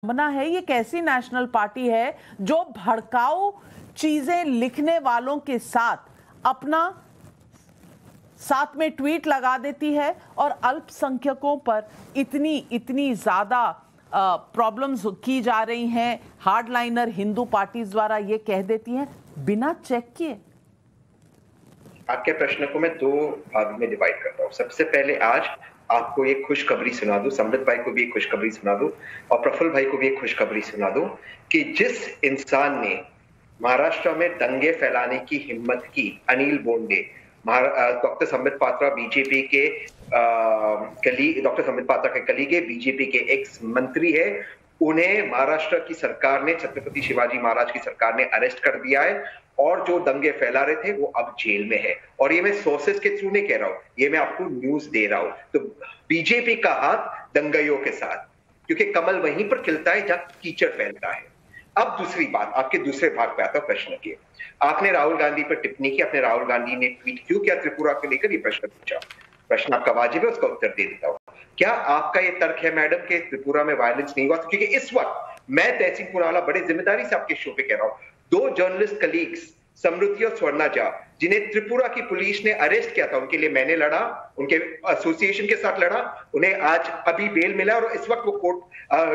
बना है, ये कैसी नेशनल पार्टी है जो भड़काऊ चीजें लिखने वालों के साथ अपना साथ में ट्वीट लगा देती है और अल्पसंख्यकों पर इतनी ज्यादा प्रॉब्लम्स की जा रही हैं, हार्डलाइनर हिंदू पार्टीज द्वारा ये कह देती हैं बिना चेक किए। आपके प्रश्न को मैं दो भाग में डिवाइड करता हूँ। सबसे पहले आज आपको एक खुशखबरी सुना दूं, संबित भाई को भी एक खुशखबरी सुना दूं और प्रफुल्ल भाई को भी एक खुशखबरी सुना दूं कि जिस इंसान ने महाराष्ट्र में दंगे फैलाने की हिम्मत की, अनिल बोंडे, डॉक्टर संबित पात्रा बीजेपी के डॉक्टर संबित पात्रा के कलीगे, बीजेपी के एक्स मंत्री है, उन्हें महाराष्ट्र की सरकार ने, छत्रपति शिवाजी महाराज की सरकार ने अरेस्ट कर दिया है और जो दंगे फैला रहे थे वो अब जेल में है। और ये मैं सोर्सेस के थ्रू नहीं कह रहा हूं, ये मैं आपको न्यूज दे रहा हूं। तो बीजेपी का हाथ दंगाइयों के साथ, क्योंकि कमल वहीं पर खिलता है जहां कीचड़ फैलता है। अब दूसरी बात, आपके दूसरे भाग पे आता हूं प्रश्न के। आपने राहुल गांधी पर टिप्पणी की, आपने राहुल गांधी ने ट्वीट क्यों किया त्रिपुरा को लेकर, ये प्रश्न पूछा। प्रश्न आपका वाजिब है, उसका उत्तर दे देता हूं। क्या आपका ये तर्क है मैडम कि त्रिपुरा में वायलेंस नहीं हुआ? क्योंकि इस वक्त मैं तहसीन पुनावाला बड़े जिम्मेदारी से आपके शो पे कह रहा हूं, दो जर्नलिस्ट कलीग्स समृद्धि और स्वर्णा झा, जिन्हें त्रिपुरा की पुलिस ने अरेस्ट किया था, उनके लिए मैंने लड़ा, उनके एसोसिएशन के साथ लड़ा, उन्हें आज अभी बेल मिला और इस वक्त वो कोर्ट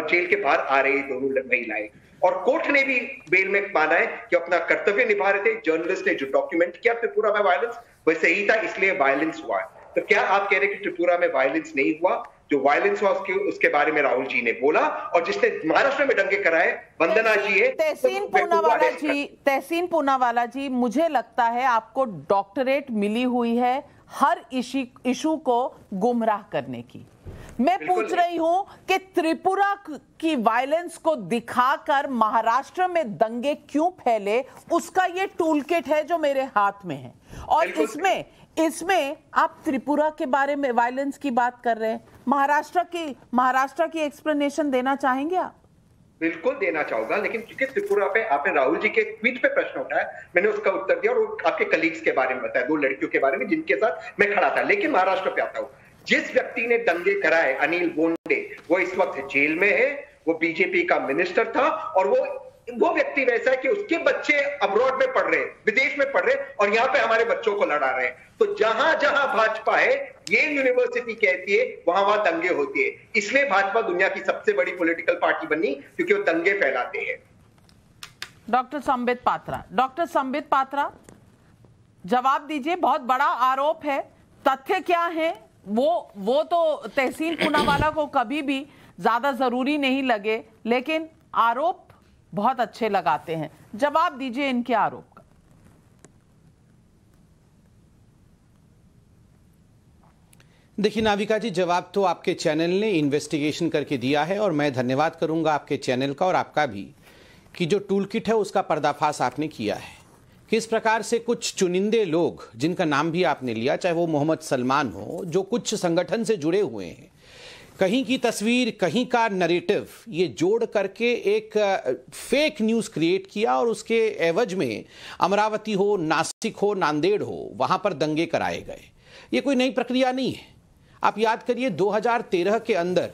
जेल के बाहर आ रही दोनों महिलाएं, और कोर्ट ने भी बेल में माना है कि अपना कर्तव्य निभा रहे थे। जर्नलिस्ट ने जो डॉक्यूमेंट किया त्रिपुरा में वायलेंस, वह सही था, इसलिए वायलेंस हुआ। तो क्या आप कह रहे हैं कि त्रिपुरा में वायलेंस नहीं हुआ? जो वायलेंस हुआ उसके बारे में राहुल जी ने बोला, और जिसने महाराष्ट्र में दंगे कराए वंदना जी है। तहसीन पूनावाला जी, मुझे लगता है आपको डॉक्टरेट मिली हुई है हर इशू को गुमराह करने की। मैं पूछ रही हूं कि त्रिपुरा की वायलेंस को दिखाकर महाराष्ट्र में दंगे क्यों फैले, उसका ये टूल किट है जो मेरे हाथ में है। और इसमें आप त्रिपुरा के बारे में वायलेंस की बात कर रहे हैं, महाराष्ट्र की एक्सप्लेनेशन देना चाहेंगे आप? बिल्कुल देना चाहूंगा, लेकिन क्योंकि त्रिपुरा पे आपने राहुल जी के ट्वीट पे प्रश्न उठाया, मैंने उसका उत्तर दिया और आपके कलीग्स के बारे में बताया, दो लड़कियों के बारे में जिनके साथ मैं खड़ा था। लेकिन महाराष्ट्र पे आता हूं, जिस व्यक्ति ने दंगे कराए, अनिल बोंडे, वो इस वक्त जेल में है, वो बीजेपी का मिनिस्टर था, और वो व्यक्ति वैसा है कि उसके बच्चे अब्रॉड में पढ़ रहे, विदेश में पढ़ रहे, और यहाँ पे हमारे बच्चों को लड़ा रहे हैं। तो जहां जहां भाजपा है, ये यूनिवर्सिटी कहती है, वहां वहां दंगे होते हैं। इसलिए भाजपा दुनिया की सबसे बड़ी पॉलिटिकल पार्टी बनी, क्योंकि वो दंगे फैलाते हैं। डॉक्टर संबित पात्रा, जवाब दीजिए। बहुत बड़ा आरोप है, तथ्य क्या है? वो तो तहसीन पूनावाला को कभी भी ज्यादा जरूरी नहीं लगे, लेकिन आरोप बहुत अच्छे लगाते हैं। जवाब दीजिए इनके आरोप का। देखिए नाविका जी, जवाब तो आपके चैनल ने इन्वेस्टिगेशन करके दिया है, और मैं धन्यवाद करूंगा आपके चैनल का और आपका भी कि जो टूल किट है उसका पर्दाफाश आपने किया है। किस प्रकार से कुछ चुनिंदे लोग, जिनका नाम भी आपने लिया, चाहे वो मोहम्मद सलमान हो, जो कुछ संगठन से जुड़े हुए हैं, कहीं की तस्वीर, कहीं का नरेटिव, ये जोड़ करके एक फेक न्यूज़ क्रिएट किया, और उसके एवज में अमरावती हो, नासिक हो, नांदेड़ हो, वहाँ पर दंगे कराए गए। ये कोई नई प्रक्रिया नहीं है। आप याद करिए 2013 के अंदर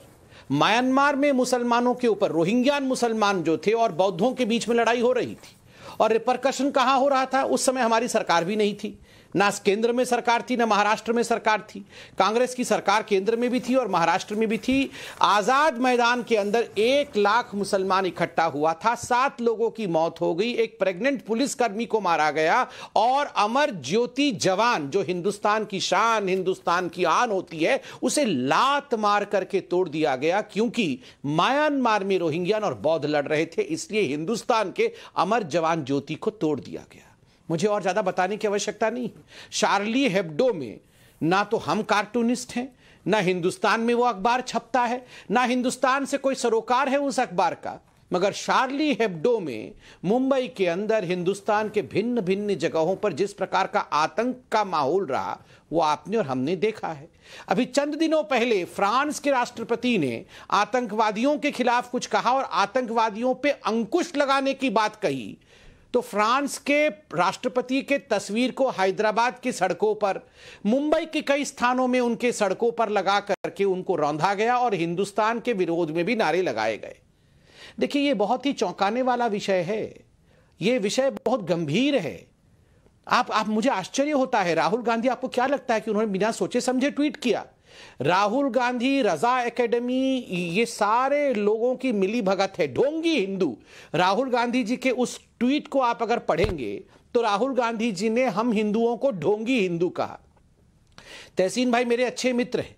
म्यांमार में मुसलमानों के ऊपर, रोहिंग्यान मुसलमान जो थे और बौद्धों के बीच में लड़ाई हो रही थी, और रिपरकशन कहाँ हो रहा था? उस समय हमारी सरकार भी नहीं थी, ना केंद्र में सरकार थी, ना महाराष्ट्र में सरकार थी। कांग्रेस की सरकार केंद्र में भी थी और महाराष्ट्र में भी थी। आजाद मैदान के अंदर 1 लाख मुसलमान इकट्ठा हुआ था, 7 लोगों की मौत हो गई, एक प्रेग्नेंट पुलिसकर्मी को मारा गया, और अमर ज्योति जवान, जो हिंदुस्तान की शान, हिंदुस्तान की आन होती है, उसे लात मार करके तोड़ दिया गया, क्योंकि म्यांमार में रोहिंग्यान और बौद्ध लड़ रहे थे, इसलिए हिंदुस्तान के अमर जवान ज्योति को तोड़ दिया गया। मुझे और ज्यादा बताने की आवश्यकता नहीं। शार्ली हेब्डो में ना तो हम कार्टूनिस्ट हैं, ना हिंदुस्तान में वो अखबार छपता है, ना हिंदुस्तान से कोई सरोकार है उस अखबार का, मगर शार्ली हेब्डो में मुंबई के अंदर हिंदुस्तान के भिन्न भिन्न जगहों पर जिस प्रकार का आतंक का माहौल रहा, वो आपने और हमने देखा है। अभी चंद दिनों पहले फ्रांस के राष्ट्रपति ने आतंकवादियों के खिलाफ कुछ कहा और आतंकवादियों पे अंकुश लगाने की बात कही, तो फ्रांस के राष्ट्रपति के तस्वीर को हैदराबाद की सड़कों पर, मुंबई के कई स्थानों में उनके सड़कों पर लगा करके उनको रौंदा गया और हिंदुस्तान के विरोध में भी नारे लगाए गए। देखिए, ये बहुत ही चौंकाने वाला विषय है, ये विषय बहुत गंभीर है। आप मुझे आश्चर्य होता है, राहुल गांधी, आपको क्या लगता है कि उन्होंने बिना सोचे समझे ट्वीट किया? राहुल गांधी, रजा एकेडमी, ये सारे लोगों की मिली भगत है, ढोंगी हिंदू। राहुल गांधी जी के उस ट्वीट को आप अगर पढ़ेंगे तो राहुल गांधी जी ने हम हिंदुओं को ढोंगी हिंदू कहा। तहसीन भाई मेरे अच्छे मित्र हैं,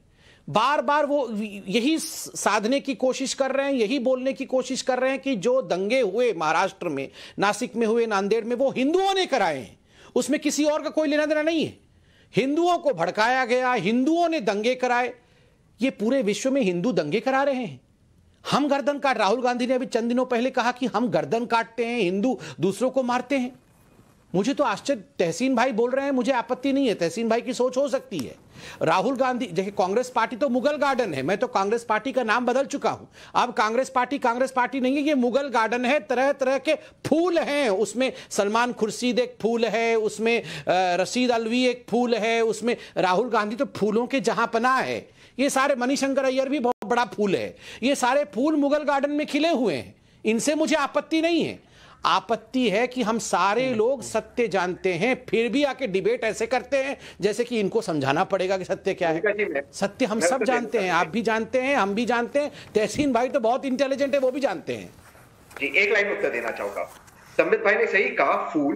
बार बार वो यही साधने की कोशिश कर रहे हैं, यही बोलने की कोशिश कर रहे हैं कि जो दंगे हुए महाराष्ट्र में, नासिक में हुए, नांदेड़ में, वो हिंदुओं ने कराए हैं, उसमें किसी और का कोई लेना देना नहीं है। हिंदुओं को भड़काया गया, हिंदुओं ने दंगे कराए। ये पूरे विश्व में हिंदू दंगे करा रहे हैं। हम गर्दन काट, राहुल गांधी ने अभी चंद दिनों पहले कहा कि हम गर्दन काटते हैं, हिंदू दूसरों को मारते हैं। मुझे तो आश्चर्य, तहसीन भाई बोल रहे हैं, मुझे आपत्ति नहीं है, तहसीन भाई की सोच हो सकती है। राहुल गांधी, देखिए कांग्रेस पार्टी तो मुगल गार्डन है, मैं तो कांग्रेस पार्टी का नाम बदल चुका हूं। अब कांग्रेस पार्टी नहीं है, ये मुगल गार्डन है, तरह तरह के फूल हैं उसमें। सलमान खुर्शीद एक फूल है उसमें, रशीद अलवी एक फूल है उसमें, राहुल गांधी तो फूलों के जहां पनाह है। ये सारे, मणिशंकर अय्यर भी बहुत बड़ा फूल है। ये सारे फूल मुगल गार्डन में खिले हुए हैं, इनसे मुझे आपत्ति नहीं है। आपत्ति है कि हम सारे लोग सत्य जानते हैं, फिर भी आके डिबेट ऐसे करते हैं जैसे कि इनको समझाना पड़ेगा कि सत्य क्या है। सत्य हम सब जानते हैं, आप भी जानते हैं, हम भी जानते हैं, तहसीन भाई तो बहुत इंटेलिजेंट है, वो भी जानते हैं। जी, एक लाइन उत्तर देना चाहूंगा। संबित भाई ने सही कहा, फूल,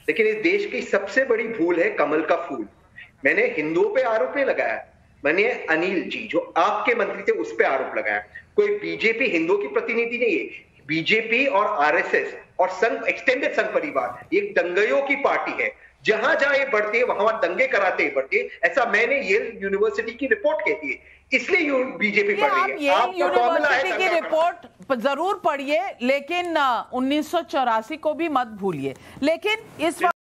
लेकिन इस देश की सबसे बड़ी भूल है कमल का फूल। मैंने हिंदुओं पे आरोप नहीं लगाया, मैंने अनिल जी जो आपके मंत्री थे उस पे आरोप लगाया। कोई बीजेपी हिंदुओं की प्रतिनिधि नहीं है। बीजेपी और आरएसएस और संघ, एक्सटेंडेड संघ परिवार, ये दंगइयों की पार्टी है। जहां जहां ये बढ़ते हैं वहां दंगे कराते हैं, बढ़ते, ऐसा मैंने येल यूनिवर्सिटी की रिपोर्ट कहती है, इसलिए बीजेपी बढ़ रही है। आप यूनिवर्सिटी की रिपोर्ट जरूर पढ़िए, लेकिन 1984 को भी मत भूलिए। लेकिन इस